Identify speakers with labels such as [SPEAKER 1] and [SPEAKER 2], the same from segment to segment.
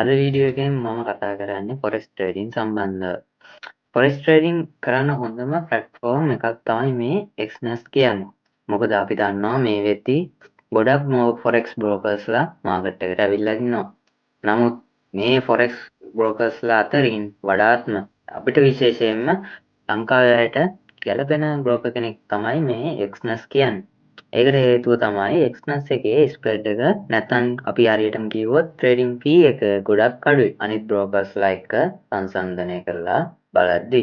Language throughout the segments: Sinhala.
[SPEAKER 1] අද වීඩියෝ එකෙන් මම කතා කරන්නේ ෆොරෙක්ස් ට්‍රේඩින් සම්බන්ධව. ෆොරෙක්ස් ට්‍රේඩින් කරන්න හොඳම ප්ලැට්ෆෝම් එකක් තමයි මේ එක්ස්නස් කියන්නේ. මොකද අපි දන්නවා මේ වෙද්දී ගොඩක් ෆොරෙක්ස් බ්‍රෝකර්ස්ලා මාකට් එකට ඇවිල්ලා ඉන්නවා. නමුත් මේ ෆොරෙක්ස් බ්‍රෝකර්ස්ලා අතරින් වඩාත්ම අපිට විශේෂයෙන්ම ලංකාවේ ගැලපෙන බ්‍රෝකර් කෙනෙක් තමයි මේ එක්ස්නස් කියන්නේ. ඒකට හේතුව තමයි එක්ස්නස් එකේ ස්ප්‍රෙඩ් එක නැත්නම් අපි හරියටම කිව්වොත් ට්‍රේඩින් ෆී එක ගොඩක් අඩුයි. අනිත් බ්‍රෝකර්ස්ලා එක්ක සංසන්දනය කරලා බලද්දී.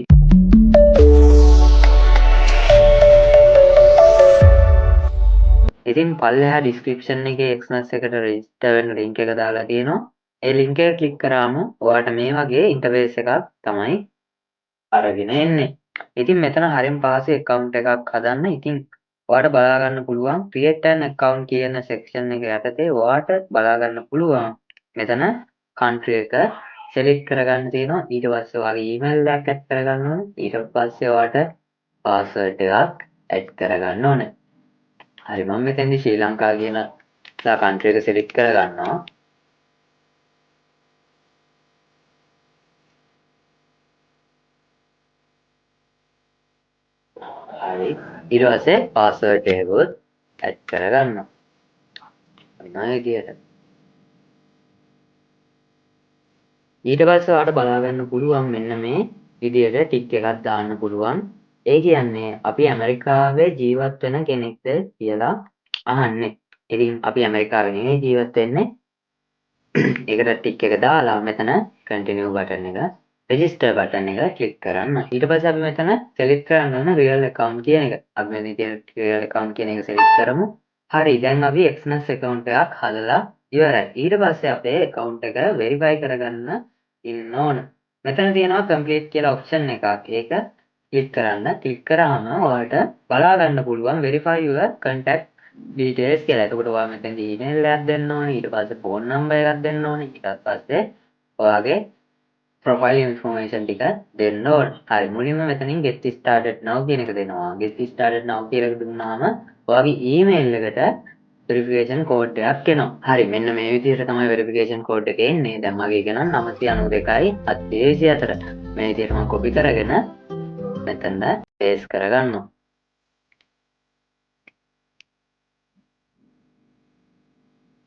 [SPEAKER 1] ඉතින් පල්ලෙහා ඩිස්ක්‍රිප්ෂන් එකේ එක්ස්නස් එකට රෙජිස්ටර් වෙන්න ලින්ක් එක දාලා තියෙනවා. ඒ ලින්ක් එක ක්ලික් කරාම ඔයාලට මේ වගේ ඉන්ටර්ෆේස් එකක් තමයි අරගෙන එන්නේ. ඉතින් මෙතන හරියම පහසු account එකක් හදන්න. ඉතින් ඔයාලට බලා ගන්න පුළුවන් create an account කියන section එක යටතේ ඔයාලට බලා ගන්න පුළුවන් මෙතන country එක select කරගන්න තියෙනවා. ඊට පස්සේ ඔයාගේ email එකක් add කරගන්න ඕනේ. ඊට පස්සේ ඔයාලට password එකක් add කරගන්න ඕනේ. හරි මම මෙතෙන්දි ශ්‍රී ලංකා කියන country එක select කරගන්නවා. හරි ඊට පස්සේ password එකකුත් add කරගන්නවා. මේ විදියට. ඊට පස්සේ ඔයාලට බලා ගන්න පුළුවන් මෙන්න මේ විදියට ටික් එකක් දාන්න පුළුවන්. ඒ කියන්නේ අපි ඇමරිකාවේ ජීවත් වෙන කෙනෙක්ද කියලා අහන්නේ. ඉතින් අපි ඇමරිකාවේ නෙවෙයි ජීවත් වෙන්නේ. ඒකට ටික් එක දාලා මෙතන continue button එක register button එක ක්ලික් කරන්න. ඊට පස්සේ අපි මෙතන select කරන්න ඕන real account කියන එක. අපි මේ විදියට real account කියන එක select කරමු. හරි දැන් අපි Xmas account එකක් හදලා ඉවරයි. ඊට පස්සේ අපේ account එක verify කරගන්න ඉන්න ඕන. මෙතන තියෙනවා complete කියලා option එකක්. ඒක ක්ලික් කරන්න. ක්ලික් කරාම ඔයාලට බලා ගන්න පුළුවන් verify your contact details කියලා. එතකොට ඔයා මෙතෙන්දී email එකක් දෙන්න ඕනේ. ඊට පස්සේ phone number එකක් දෙන්න ඕනේ. ඊට පස්සේ ඔයාගේ profile information ටික දෙන්න ඕනේ. හරි මුලින්ම මෙතනින් get started now කියන එක දෙනවා. get started now කියලා දුන්නාම ඔයාගේ email එකට verification code එකක් එනවා. හරි මෙන්න මේ විදිහට තමයි verification code එක එන්නේ. දැන් මගේ එක නම් 992යි 724. මේ විදිහට මම copy කරගෙන මෙතන paste කරගන්නවා.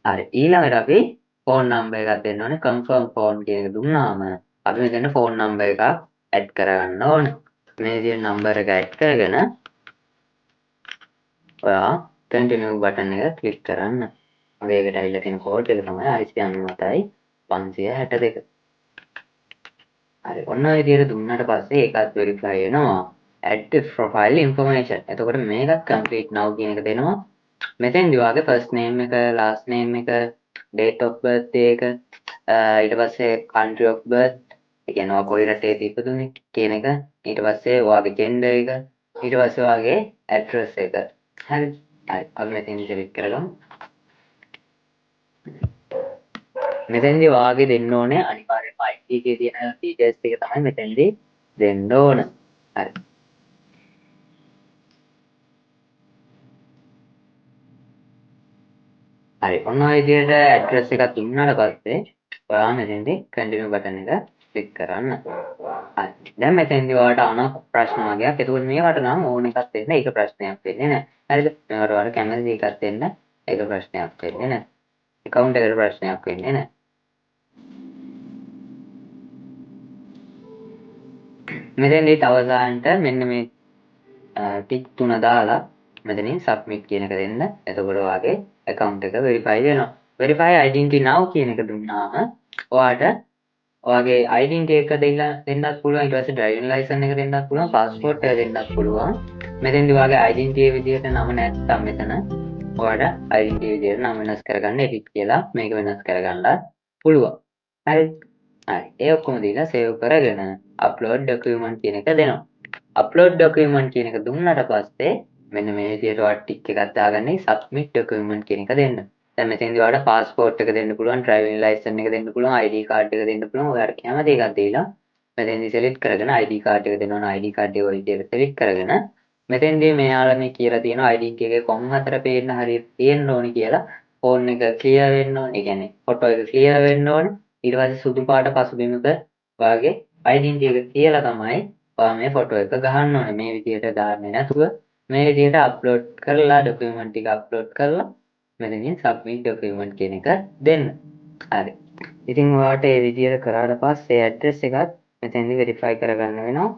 [SPEAKER 1] හරි ඊළඟට අපි phone number එකක් දෙන්න ඕනේ. confirm phone කියන එක දුන්නාම අපි මෙතන phone number එකක් add කරගන්න ඕනේ. මේ විදිහට number එක add කරගෙන ඔයා continue button එක click කරන්න. මගේ එකට ඇවිල්ලා තියෙන code එක තමයි 897යි 562. හරි ඔන්න ඔය විදිහට දුන්නාට පස්සේ ඒකත් verify වෙනවා. add profile information. එතකොට මේකත් complete now කියන එක දෙනවා. මෙතෙන්දී ඔයාගේ first name එක last name එක date of birth එක ඊට පස්සේ country of birth ඒ කියන්නේ ඔයා කොයි රටේද ඉපදුනේ කියන එක ඊට පස්සේ ඔයාගේ gender එක ඊට පස්සේ ඔයාගේ address එක හරි අපි මෙතෙන්දී select කරගමු මෙතෙන්දී ඔයාගේ දෙන්න ඕනේ අනිවාර්යයෙන්ම ID එකේ තියෙන details ටික තමයි මෙතෙන්දී දෙන්න ඕන හරි හරි ඔන්න ඔය විදිහට ඇඩ්‍රස් එකක් දුන්නාට පස්සේ ඔයා මෙතෙන්දී continue button එක ක්ලික් කරන්න. හරි. දැන් මෙතෙන්දී ඔයාලට අන ප්‍රශ්න වගේක්. එතකොට මේකට නම් ඕන එකක් දෙන්න ඒක ප්‍රශ්නයක් වෙන්නේ නැහැ. හරිද? මේකට ඔයාලට කැමති එකක් දෙන්න ඒක ප්‍රශ්නයක් වෙන්නේ නැහැ. account එකට ප්‍රශ්නයක් වෙන්නේ නැහැ. මෙතෙන්දී අවසානට මෙන්න මේ ටික් තුන දාලා මෙතනින් submit කියන එක දෙන්න. එතකොට ඔයාගේ account එක verify වෙනවා. verify identity now කියන එක දුන්නාම ඔයාට ඔයාගේ identity එක දෙන්නත් පුළුවන්. ඊට පස්සේ driving license එක දෙන්නත් පුළුවන්. passport එක දෙන්නත් පුළුවන්. මෙතෙන්දී ඔයාගේ identity විදිහට නම නැත්නම් මෙතන ඔයාට identity විදිහට නම වෙනස් කරගන්න edit කියලා මේක වෙනස් කරගන්නත් පුළුවන්. හරි. හරි. ඒ ඔක්කොම දීලා save කරගෙන upload document කියන එක දෙනවා. upload document කියන එක දුන්නාට පස්සේ මෙන්න මේ විදිහට ඔයාලා ටික් එකක් දාගන්නේ submit document කියන එක දෙන්න. දැන් මෙතෙන්දී ඔයාලට passport එක දෙන්න පුළුවන්, driving license එක දෙන්න පුළුවන්, ID card එක දෙන්න පුළුවන්. ඔයාලට කැමති එකක් දීලා මෙතෙන්දී select කරගෙන ID card එක දෙනවා නම් ID card එක ඔය විදිහට select කරගෙන මෙතෙන්දී මෙයාලා මේ කියලා තියෙනවා identity එකේ කොන් හතර පේන්න හරියට තියෙන්න ඕනි කියලා. phone එක clear වෙන්න ඕනේ. ඒ කියන්නේ photo එක clear වෙන්න ඕනේ. ඊට පස්සේ සුදු පාට පසුබිමක ඔයාගේ identity එක කියලා තමයි ඔයා මේ ෆොටෝ එක ගහන්න ඕනේ. මේ විදිහට දාන්නේ නැතුව මේ විදිහට අප්ලෝඩ් කරලා ડોකියුමන්ට් ටික අප්ලෝඩ් කරලා මෙතනින් සබ්මිට් ડોකියුමන්ට් කියන එක දෙන්න. හරි. ඉතින් ඔයාට මේ විදිහට කරාට පස්සේ ඇඩ්‍රස් එකත් මෙතනදී වෙරිෆයි කරගන්න වෙනවා.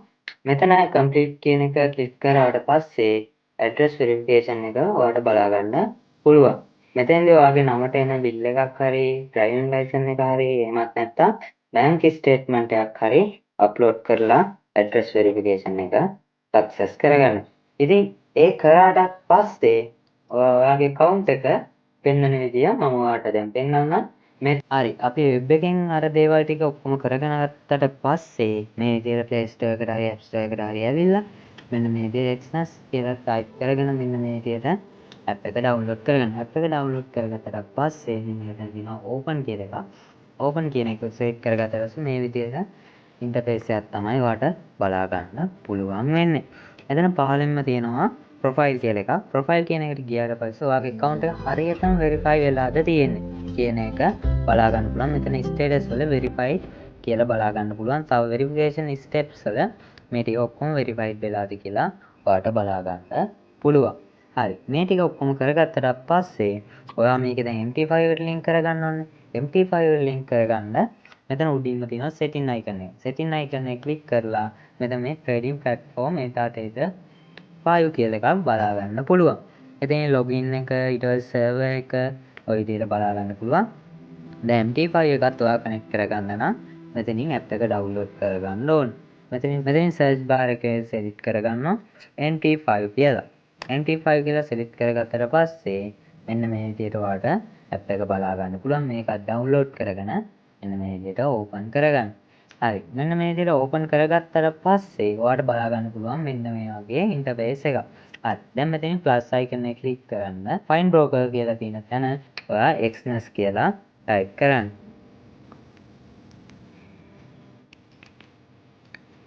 [SPEAKER 1] මෙතන කම්ප්ලීට් කියන එක ක්ලික් කරාට පස්සේ ඇඩ්‍රස් වෙරිෆිකේෂන් එක ඔයාලට බලා ගන්න පුළුවන්. මෙතෙන්දී ඔයාගේ නමට එන බිල් එකක් හරි ඩ්‍රයිවිං ලයිසන්ස් එක හරි එහෙමත් නැත්නම් බැංක් ස්ටේට්මන්ට් එකක් හරි අප්ලෝඩ් කරලා ඇඩ්‍රස් වෙරිෆිකේෂන් එක සක්සස් කරගන්න. ඉතින් ඒ කරාට පස්සේ ඔයාගේ account එක පෙන්වන විදිය මම ඔයාලට දැන් පෙන්වන්නම්. හරි අපි වෙබ් එකෙන් අර දේවල් ටික ඔක්කොම කරගෙන ගත්තට පස්සේ මේ විදිහට Play Store එකට හරි App Store එකට හරි ඇවිල්ලා මෙන්න මේ විදිහට Xmas කියලා ටයිප් කරගෙන මෙන්න මේ විදිහට app එක download කරගන්න. app එක download කරගත්තට පස්සේ මෙන්න තියෙනවා open කියලා එකක්. open කියන එක select කරගත්තට පස්සේ මේ විදිහට interface එකක් තමයි ඔයාලට බලා ගන්න පුළුවන් වෙන්නේ. එතන පහළින්ම තියෙනවා profile කියලා එකක්. profile කියන එකට ගියාට පස්සේ ඔයාගේ account එක හරියටම verify වෙලාද තියෙන්නේ කියන එක බලා ගන්න පුළුවන්. මෙතන status වල verified කියලා බලා ගන්න පුළුවන්. තව verification steps වල මේ ටික ඔක්කොම verified වෙලාද කියලා ඔයාලට බලා ගන්න පුළුවන්. හරි. මේ ටික ඔක්කොම කරගත්තට පස්සේ ඔයා මේක දැන් MT5 එකට link කරගන්න ඕනේ. MT5 එකට link කරගන්න මෙතන උඩින්ම තියෙනවා setting icon එක. setting icon එක click කරලා මෙතන මේ trading platform metadata 5 කියලා එකක් බලා ගන්න පුළුවන්. එතන login එක ඊට පස්සේ server එක ඔය විදිහට බලා ගන්න පුළුවන්. දැන් MT5 එකත් ඔයා කනෙක්ට් කරගන්න නම් මෙතනින් app එක download කරගන්න ඕන. මෙතනින් search bar එකේ select කරගන්නවා MT5 කියලා. MT5 කියලා select කරගත්තට පස්සේ මෙන්න මේ විදිහට ඔයාලට app එක බලා ගන්න පුළුවන්. මේක download කරගෙන මෙන්න මේ විදිහට open කරගන්න. හරි. මෙන්න මේ විදිහට open කරගත්තට පස්සේ ඔයාලට බලා ගන්න පුළුවන් මෙන්න මේ වගේ interface එකක්. හරි. දැන් මෙතනින් plus icon එක click කරන්න. find broker කියලා තියෙන තැන ඔයා Xmas කියලා type කරන්න.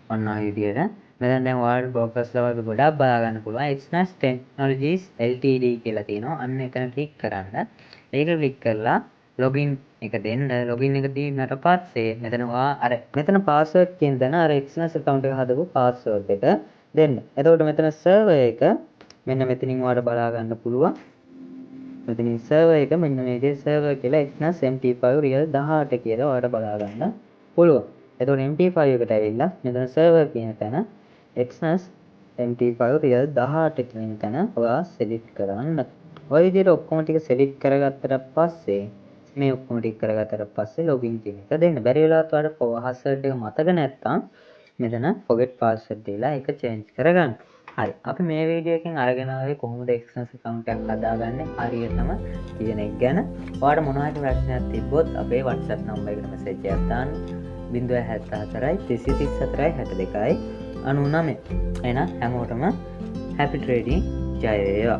[SPEAKER 1] ඔන්න ඔය විදිහට මෙතන දැන් ඔයාලට brokers ලවල් ගොඩක් බලා ගන්න පුළුවන්. Xmas Technologies Ltd කියලා තියෙනවා. අන්න එතන click කරන්න. ඒක click කරලා login එක දෙන්න. login එක දීනට පස්සේ මෙතන ඔයා අර මෙතන password කියන තැන අර Xmas account එක හදපු password එක දෙන්න. එතකොට මෙතන server එක මෙන්න මෙතනින් ඔයාලට බලා ගන්න පුළුවන්. මෙතනින් server එක මෙන්න මේ විදිහට server කියලා Xmas MT5 real 18 කියලා ඔයාලට බලා ගන්න පුළුවන්. එතකොට MT5 එකට ඇවිල්ලා මෙතන server කියන තැන Xmas MT5 real 18 කියන තැන ඔයා select කරගන්න. ඔය විදිහට ඔක්කොම ටික select කරගත්තට පස්සේ මේ ඔක්කොම ටික කරගත්තට පස්සේ login කියන එක දෙන්න. බැරි වෙලාවත් ඔයාලට password එක මතක නැත්නම් මෙතන forget password දීලා ඒක change කරගන්න. හරි. අපි මේ වීඩියෝ එකෙන් අරගෙන ආවේ කොහොමද Xmas account එකක් හදාගන්නේ හරියටම කියන එක ගැන. ඔයාලට මොනවා හරි ප්‍රශ්නයක් තිබ්බොත් අපේ WhatsApp number එකට message එකක් දාන්න. 074 334 62 99. එහෙනම් හැමෝටම happy trading ජය වේවා.